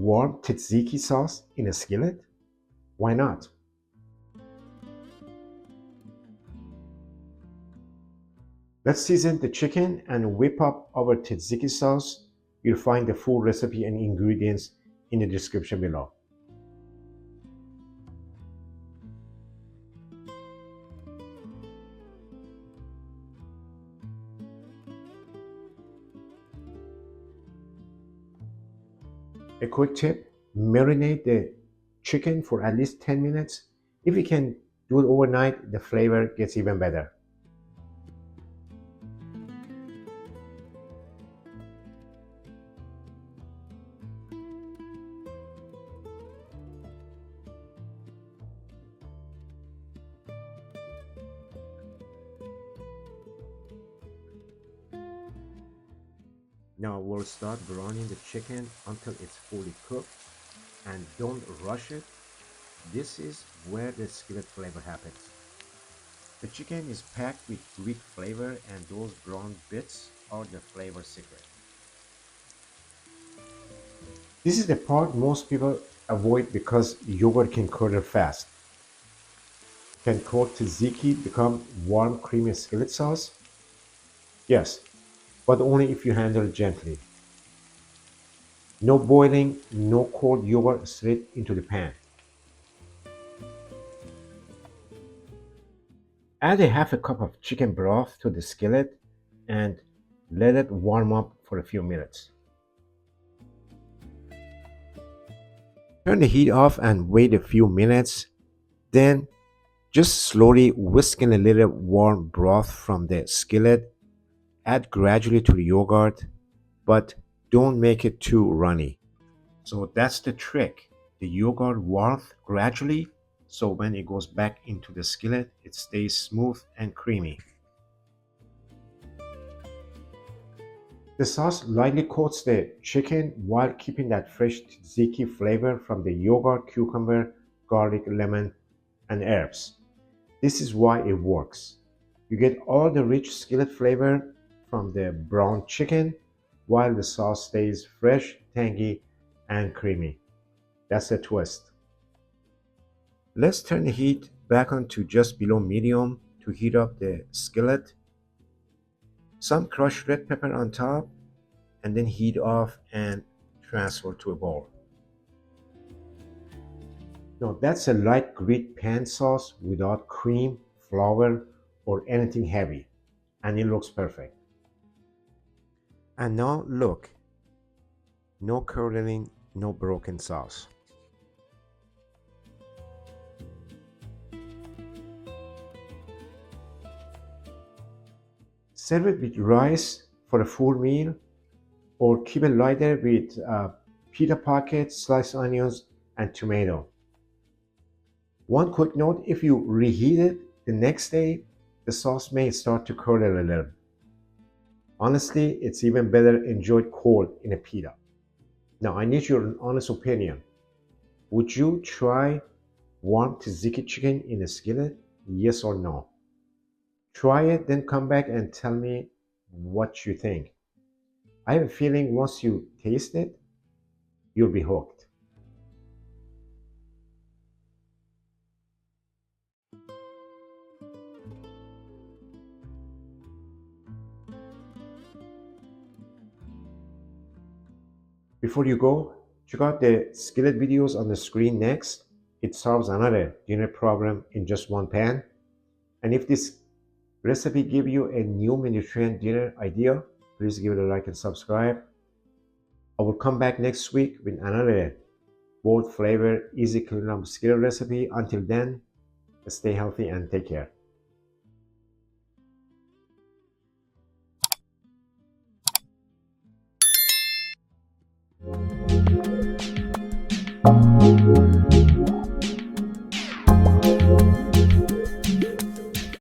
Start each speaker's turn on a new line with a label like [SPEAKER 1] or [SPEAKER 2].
[SPEAKER 1] warm tzatziki sauce in a skillet? Why not? Let's season the chicken and whip up our tzatziki sauce. You'll find the full recipe and ingredients in the description below. A quick tip, marinate the chicken for at least 10 minutes. If you can do it overnight, the flavor gets even better. Now we'll start browning the chicken until it's fully cooked, and don't rush it. This is where the skillet flavor happens. The chicken is packed with rich flavor, and those brown bits are the flavor secret. This is the part most people avoid because yogurt can curdle fast. Can cold tzatziki become warm creamy skillet sauce? Yes, but only if you handle it gently. No boiling, no cold yogurt straight into the pan. Add a half a cup of chicken broth to the skillet and let it warm up for a few minutes. Turn the heat off and wait a few minutes. Then just slowly whisk in a little warm broth from the skillet. Add gradually to the yogurt, but don't make it too runny. So that's the trick. The yogurt warms gradually, so when it goes back into the skillet, it stays smooth and creamy. The sauce lightly coats the chicken while keeping that fresh tzatziki flavor from the yogurt, cucumber, garlic, lemon, and herbs. This is why it works. You get all the rich skillet flavor from the brown chicken while the sauce stays fresh, tangy, and creamy. That's the twist. Let's turn the heat back on to just below medium to heat up the skillet. Some crushed red pepper on top, and then heat off and transfer to a bowl. Now that's a light grilled pan sauce without cream, flour, or anything heavy, and it looks perfect. And now look, no curdling, no broken sauce. Serve it with rice for a full meal, or keep it lighter with pita pockets, sliced onions, and tomato. One quick note, if you reheat it the next day, the sauce may start to curdle a little. Honestly, it's even better enjoyed cold in a pita. Now I need your honest opinion. Would you try warm tzatziki chicken in a skillet? Yes or no? Try it, then come back and tell me what you think. I have a feeling once you taste it, you'll be hooked. Before you go, check out the skillet videos on the screen next. It solves another dinner problem in just one pan. And if this recipe gives you a new Mediterranean dinner idea, please give it a like and subscribe. I will come back next week with another bold flavor, easy clean up skillet recipe. Until then, stay healthy and take care.